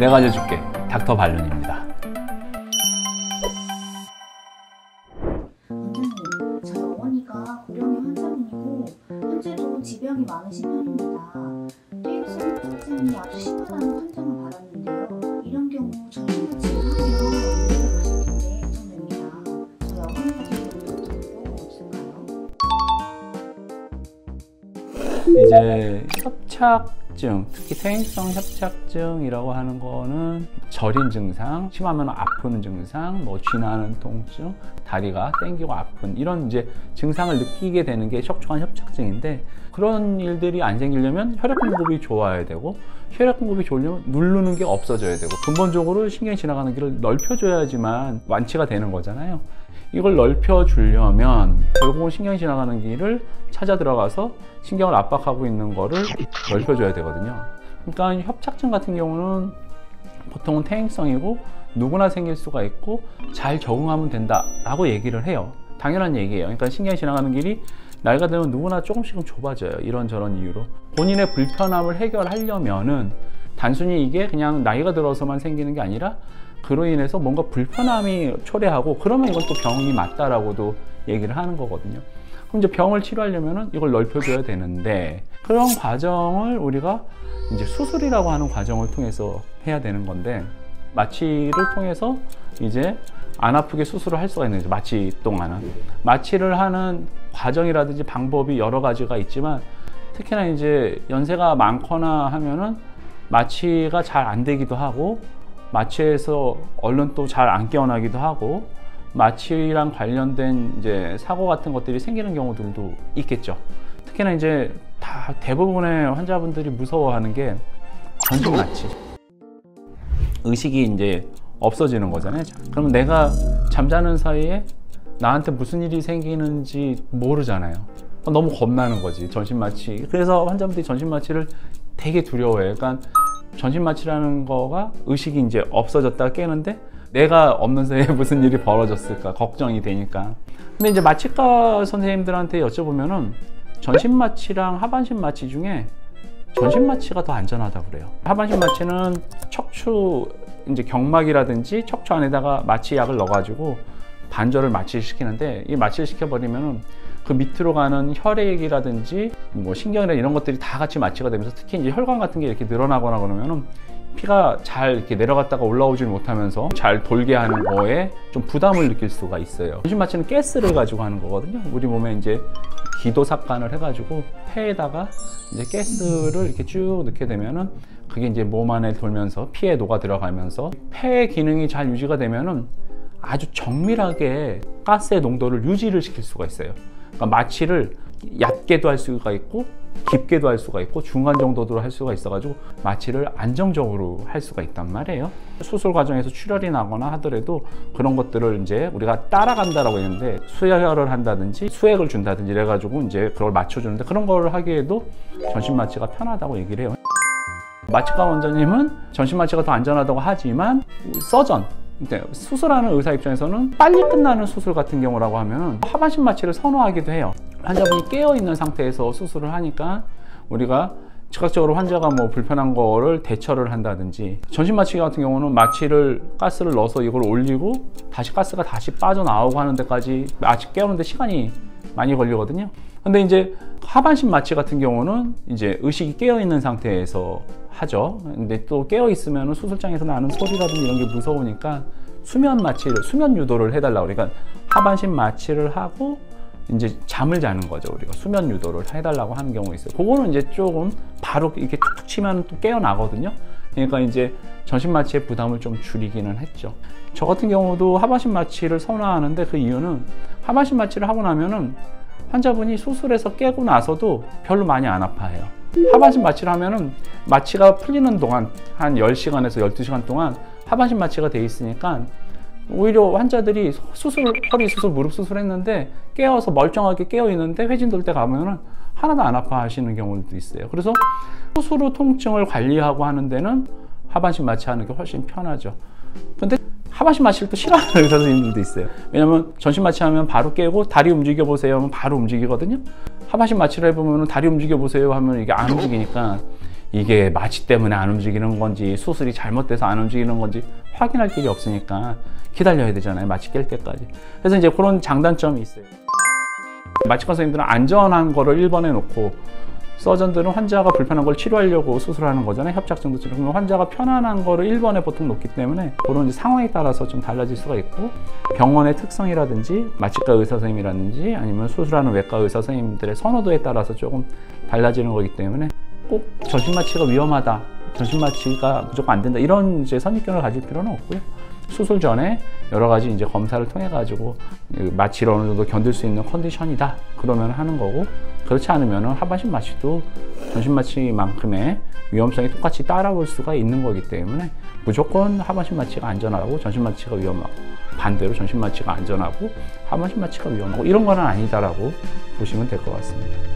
내가 알려줄게. 닥터 발론입니다. 저희 어머니가 고령의 환자분이고 현재도 지병이 많으신 편입니다. 퇴행성 협착증이 아주 심하다는 판정을 받았는데요. 이런 경우 전신과 치료하면 문제가 가실 텐데 걱정됩니다. 저희 어머니 같은 경우는 어떤 없을까요? 이제 협착증, 특히 퇴행성 협착증이라고 하는 거는 저린 증상, 심하면 아픈 증상, 뭐 쥐나는 통증, 다리가 땡기고 아픈 이런 이제 증상을 느끼게 되는 게 척추관 협착증인데, 그런 일들이 안 생기려면 혈액 공급이 좋아야 되고, 혈액 공급이 좋으려면 누르는 게 없어져야 되고, 근본적으로 신경이 지나가는 길을 넓혀줘야지만 완치가 되는 거잖아요. 이걸 넓혀주려면 결국은 신경이 지나가는 길을 찾아 들어가서 신경을 압박하고 있는 거를 넓혀줘야 되거든요. 그러니까 협착증 같은 경우는 보통은 퇴행성이고 누구나 생길 수가 있고 잘 적응하면 된다라고 얘기를 해요. 당연한 얘기예요. 그러니까 신경이 지나가는 길이 나이가 들면 누구나 조금씩은 좁아져요. 이런저런 이유로. 본인의 불편함을 해결하려면은 단순히 이게 그냥 나이가 들어서만 생기는 게 아니라 그로 인해서 뭔가 불편함이 초래하고, 그러면 이건 또 병이 맞다라고도 얘기를 하는 거거든요. 그럼 이제 병을 치료하려면은 이걸 넓혀줘야 되는데, 그런 과정을 우리가 이제 수술이라고 하는 과정을 통해서 해야 되는 건데, 마취를 통해서 이제 안 아프게 수술을 할 수가 있는 거죠. 마취 동안은. 마취를 하는 과정이라든지 방법이 여러 가지가 있지만, 특히나 이제 연세가 많거나 하면은 마취가 잘 안 되기도 하고, 마취에서 얼른 또 잘 안 깨어나기도 하고, 마취랑 관련된 이제 사고 같은 것들이 생기는 경우들도 있겠죠. 특히나 이제 대부분의 환자분들이 무서워하는 게 전신 마취. 의식이 이제 없어지는 거잖아요. 그러면 내가 잠자는 사이에 나한테 무슨 일이 생기는지 모르잖아요. 너무 겁나는 거지, 전신 마취. 그래서 환자분들이 전신 마취를 되게 두려워해요. 그러니까 전신 마취라는 거가 의식이 이제 없어졌다가 깨는데 내가 없는 사이에 무슨 일이 벌어졌을까 걱정이 되니까. 근데 이제 마취과 선생님들한테 여쭤보면은 전신 마취랑 하반신 마취 중에 전신 마취가 더 안전하다고 그래요. 하반신 마취는 척추 이제 경막이라든지 척추 안에다가 마취약을 넣어가지고 반절을 마취시키는데, 이 마취를 시켜버리면은 그 밑으로 가는 혈액이라든지 뭐 신경이나 이런 것들이 다 같이 마취가 되면서, 특히 이제 혈관 같은 게 이렇게 늘어나거나 그러면은 피가 잘 이렇게 내려갔다가 올라오질 못하면서 잘 돌게 하는 거에 좀 부담을 느낄 수가 있어요. 전신 마취는 가스를 가지고 하는 거거든요. 우리 몸에 이제 기도삭간을 해가지고 폐에다가 이제 가스를 이렇게 쭉 넣게 되면은 그게 이제 몸 안에 돌면서 피에 녹아 들어가면서 폐의 기능이 잘 유지가 되면은 아주 정밀하게 가스의 농도를 유지를 시킬 수가 있어요. 그러니까 마취를 얕게도 할 수가 있고 깊게도 할 수가 있고 중간 정도도 할 수가 있어가지고 마취를 안정적으로 할 수가 있단 말이에요. 수술 과정에서 출혈이 나거나 하더라도 그런 것들을 이제 우리가 따라간다라고 했는데, 수혈을 한다든지 수액을 준다든지 이래가지고 이제 그걸 맞춰주는데, 그런 걸 하기에도 전신 마취가 편하다고 얘기를 해요. 마취과 원장님은 전신 마취가 더 안전하다고 하지만 서전, 수술하는 의사 입장에서는 빨리 끝나는 수술 같은 경우라고 하면 하반신 마취를 선호하기도 해요. 환자분이 깨어있는 상태에서 수술을 하니까 우리가 즉각적으로 환자가 뭐 불편한 거를 대처를 한다든지, 전신 마취 같은 경우는 마취를 가스를 넣어서 이걸 올리고 다시 가스가 다시 빠져나오고 하는 데까지 아직 깨우는데 시간이 많이 걸리거든요. 근데 이제 하반신 마취 같은 경우는 이제 의식이 깨어있는 상태에서 하죠. 근데 또 깨어있으면 수술장에서 나는 소리라든지 이런 게 무서우니까 수면 마취를, 수면 유도를 해달라고. 그러니까 하반신 마취를 하고 이제 잠을 자는 거죠. 우리가 수면 유도를 해달라고 하는 경우가 있어요. 그거는 이제 조금 바로 이렇게 툭툭 치면 또 깨어나거든요. 그러니까 이제 전신 마취의 부담을 좀 줄이기는 했죠. 저 같은 경우도 하반신 마취를 선호하는데, 그 이유는 하반신 마취를 하고 나면은 환자분이 수술해서 깨고 나서도 별로 많이 안 아파해요. 하반신 마취를 하면은 마취가 풀리는 동안 한 10시간에서 12시간 동안 하반신 마취가 돼 있으니까 오히려 환자들이 허리 수술, 무릎 수술 했는데 깨어서 멀쩡하게 깨어 있는데 회진 돌 때 가면은 하나도 안 아파하시는 경우도 있어요. 그래서 수술 후 통증을 관리하고 하는 데는 하반신 마취하는 게 훨씬 편하죠. 근데 하반신 마취를 또 싫어하는 의사 선생님들도 있어요. 왜냐면 전신 마취하면 바로 깨고 다리 움직여 보세요 하면 바로 움직이거든요. 하반신 마취를 해보면 다리 움직여 보세요 하면 이게 안 움직이니까 이게 마취 때문에 안 움직이는 건지 수술이 잘못돼서 안 움직이는 건지 확인할 길이 없으니까 기다려야 되잖아요. 마취 깰 때까지. 그래서 이제 그런 장단점이 있어요. 마취과 선생님들은 안전한 거를 1번에 놓고 서전들은 환자가 불편한 걸 치료하려고 수술하는 거잖아요. 협착증도 치료. 그러면 환자가 편안한 거를 1번에 보통 놓기 때문에 그런 이제 상황에 따라서 좀 달라질 수가 있고, 병원의 특성이라든지 마취과 의사 선생님이라든지 아니면 수술하는 외과 의사 선생님들의 선호도에 따라서 조금 달라지는 거기 때문에 꼭 전신 마취가 위험하다, 전신 마취가 무조건 안 된다, 이런 이제 선입견을 가질 필요는 없고요. 수술 전에 여러 가지 이제 검사를 통해 가지고 마취를 어느 정도 견딜 수 있는 컨디션이다 그러면 하는 거고, 그렇지 않으면 하반신 마취도 전신 마취만큼의 위험성이 똑같이 따라올 수가 있는 거기 때문에 무조건 하반신 마취가 안전하고 전신 마취가 위험하고, 반대로 전신 마취가 안전하고 하반신 마취가 위험하고 이런 거는 아니다라고 보시면 될 것 같습니다.